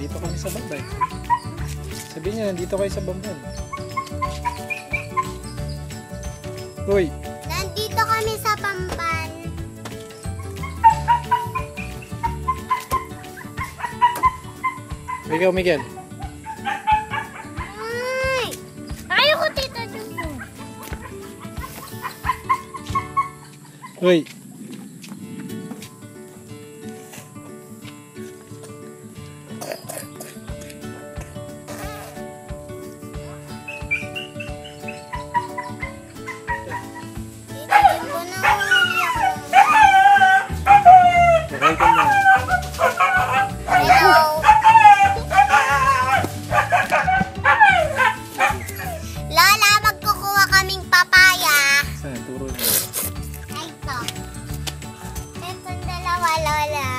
nandito kami sa bambay. Sabihin niya, nandito kayo sa bambay. Uy! Nandito kami sa Pamban. Ikaw, Miguel. Ay! Ayoko, Tita Jumbo. Uy! Tita Jumbo, nahuli ako. Sakay ka na. Hello. Lola, magkukuha kaming papaya. Saan? Turo niya. Ay, ito. Itong dalawa, Lola.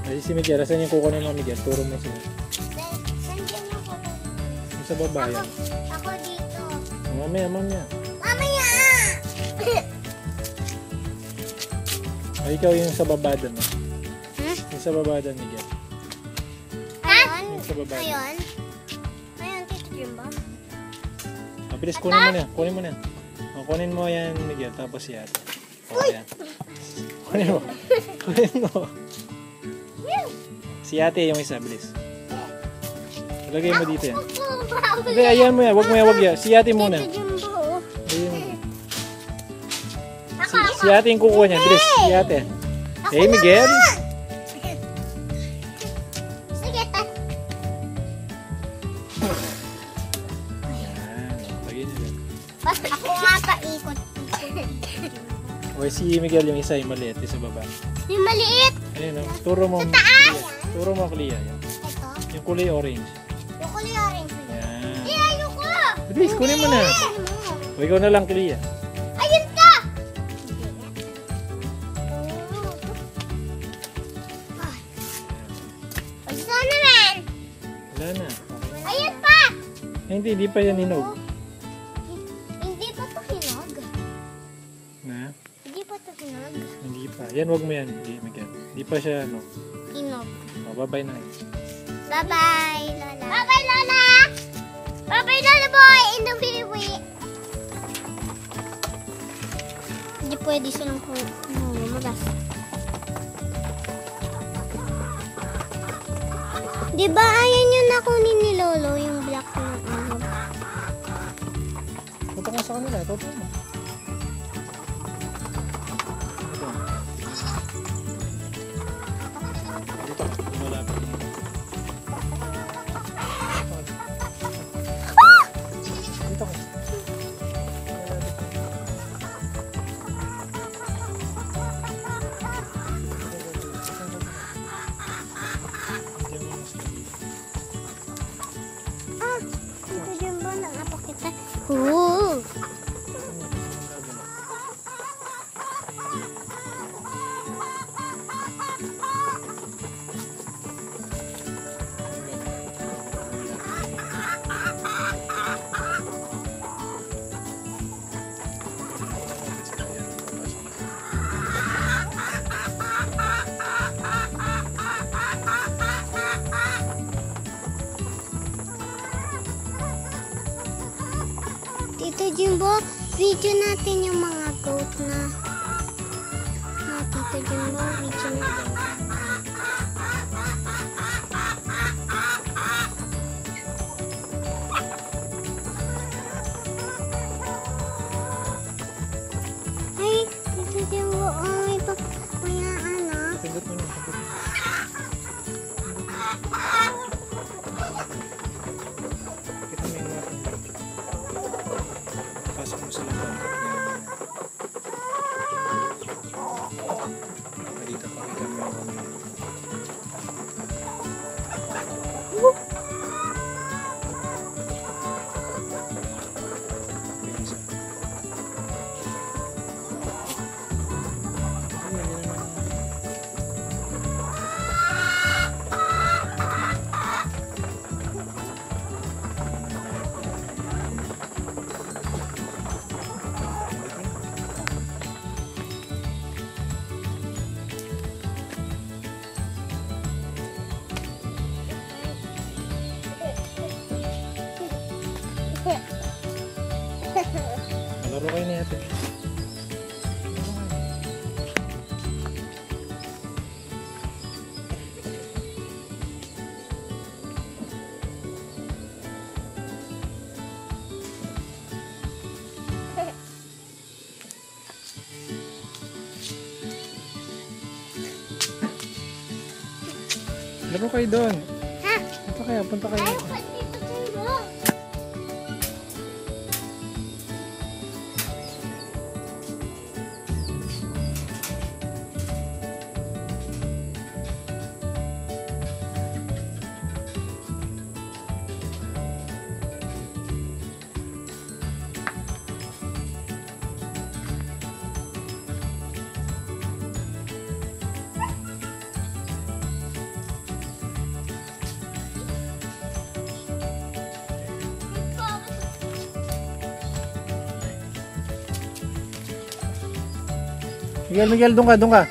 Ay, si Miguel. Saan yung kukunin mo, Miguel? Turo mo siya. Nandiyan ako. Yung sa baba yan. Ako dito. Mamaya, mamaya. Mamaya! Ay, ikaw yung sa baba doon. Hmm? Yung sa baba doon, Miguel. Ayun? Yung sa baba doon. Ayun? Ayun, Tito Jumbo. Mabilis, kunin mo na. Kunin mo na. O, kunin mo yan, Miguel. Tapos yan. O, yan. Kunin mo. Kunin mo. Si ate yung isa, bilis. Ilagay mo dito yan. Hindi, ayan mo yan. Wag mo yan, wag yan. Si ate muna. Tito Jumbo. Ayun. Si ate yung kukuha niya. Bilis, si ate. Hey, Miguel. Sige, Yan. Lagay niyo yan. basta ako nga paikot. O, si Miguel yung isa, yung maliit. Yung sa baba. Yung maliit. Ayun, o. Turo mo. taas. Turo mo, Clea. Yan. Ito. Yung kulay orange. Yung kulay orange. Yan. Ayoko. Bilis, kunin mo na. O, ikaw na lang, Clea. Ayun ka. Gusto naman. Wala na. Okay. Ayun pa. Eh, hindi pa yan hinog. Hindi pa to hinog. Na? Hindi pa to hinog. Hindi pa. Yan, wag mo yan. Hindi, Miguel. Hindi pa siya, ano. Hinog. O, bye-bye na. Bye-bye, Lola. Bye-bye, Lola. Bye-bye, Lola boy. In the freeway. Hindi pwede silang lumabas. Di ba ayan yung nakunin ni Lolo, yung black na ano? Punta ka sa kanila. Ito mo. Ito. Dito. Malapit. Dito ka. Ito yung ba nakapakita? Oo. Tito Jumbo, video natin yung mga goat na. Tito Jumbo, video natin. Ay, Tito Jumbo, may ano. Pindot mo na. Pindot mo. Kita mo yung mga pasok mo sa loob. Yan. Dito, pakita mo. Laro kayo doon. Ha? Punta kayo, punta kayo. Ayaw ko dito tayo. Miguel, doon ka.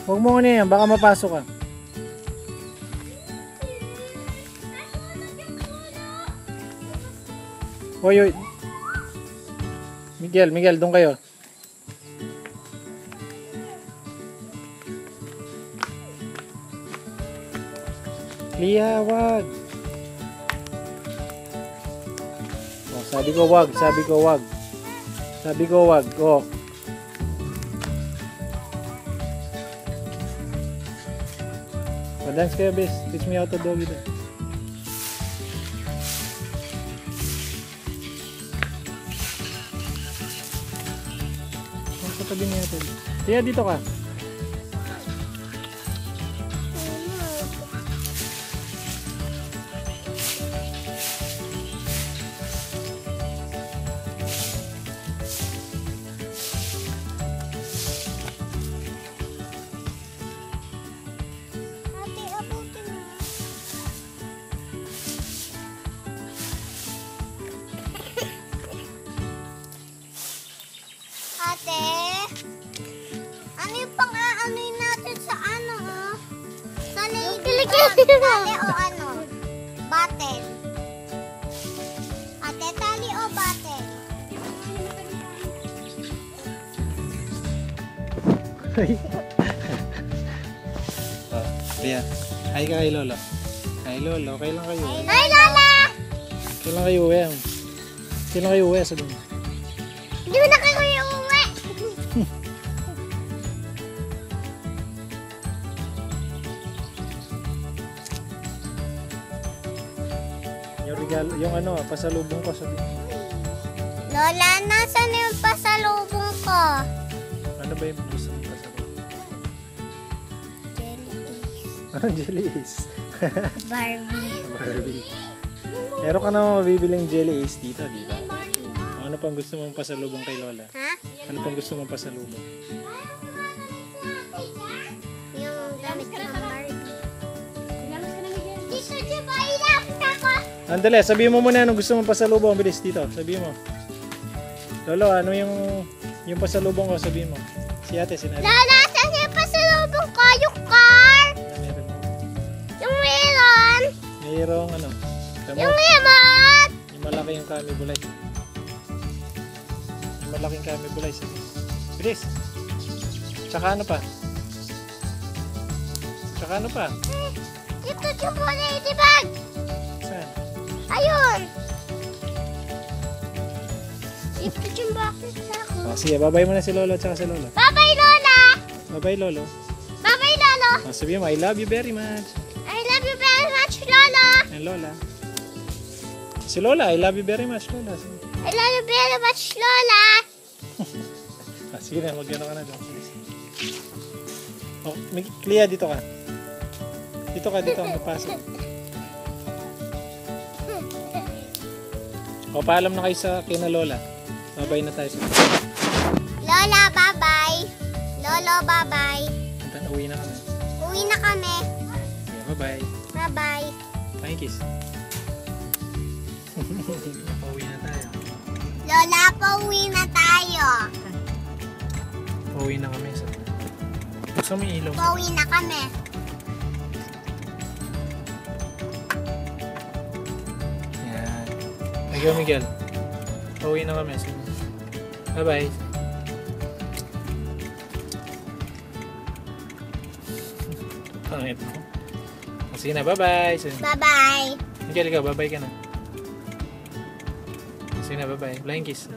Huwag mo ano yan, baka mapasok ka. Hoy. Miguel, doon kayo. Lia, wag. Oh, sabi ko wag. Oh. Dance kayo, bes. Teach me how to doggy dance. Ang katabi niya ito. Tia, dito ka. Ate, ano yung pang-aanoy natin sa ano, oh? Sa lady tali o ano? Bottle. Ate, tali o bottle? Oh, Lia. Hi ka kay Lolo. Hi Lolo, kailan kayo? Hi, Lola! Kailan kayo uwi? Sabi mo. Hindi mo na kayo uuwi. Yung regalo, yung ano, pasalubong ko sabi mo. Lola, nasan yung pasalubong ko? Ano ba yung gusto mong pasalubong? Jelly. Anong jelly is? Barbie. Meron ka naman mabibiling jelly is dito, di ba? Ano pang gusto mong pasalubong kay Lola? Ha? Ano pang gusto mong pasalubong? Yung damit ng Barbie. Dito, di ba? Ilapit ako. Andale, sabihin mo muna anong gusto mong pasalubong. Bilis dito, sabihin mo. Lolo, ano yung pasalubong ko, sabihin mo. Si ate, sinabi. Lola, saan yung pasalubong ko? Yung car? Meron. Yung melon? Mayroong ano? Yung lemon? Yung malaki yung kami bulay. Yung malaking kami bulay. Bilis. Tsaka ano pa? Ito yung ladybug. Saan? Ayun. Ito yung bakit ako. Oh, sige, babay mo na si Lolo tsaka si Lola. Bye-bye, Lola. Babay, Lolo. Bye-bye, Lolo. Oh, sabihin mo, I love you very much. I love you very much, Lola. And Lola. Si Lola, I love you very much, Lola. I love you very much, Lola. Ah, sige na, mag-ano ka na doon. Oh, Clea, dito ka. Dito ka, mapasok. O, paalam na kayo sa kina Lola. Babay na tayo sa Lola, bye-bye. Lolo, bye-bye. uwi na kami. Uwi na kami. Sige, bye-bye. Bye-bye. Bye, kiss. Pauwi na tayo. Lola, pauwi na tayo. Pauwi na kami. Buksan mo yung ilaw. Pauwi na kami. Yan. Miguel. Pauwi na kami. Bye-bye. Pangit mo. Sige na, bye-bye. Bye-bye. Miguel, ikaw, bye-bye ka na. Sige na, bye-bye. Flying kiss.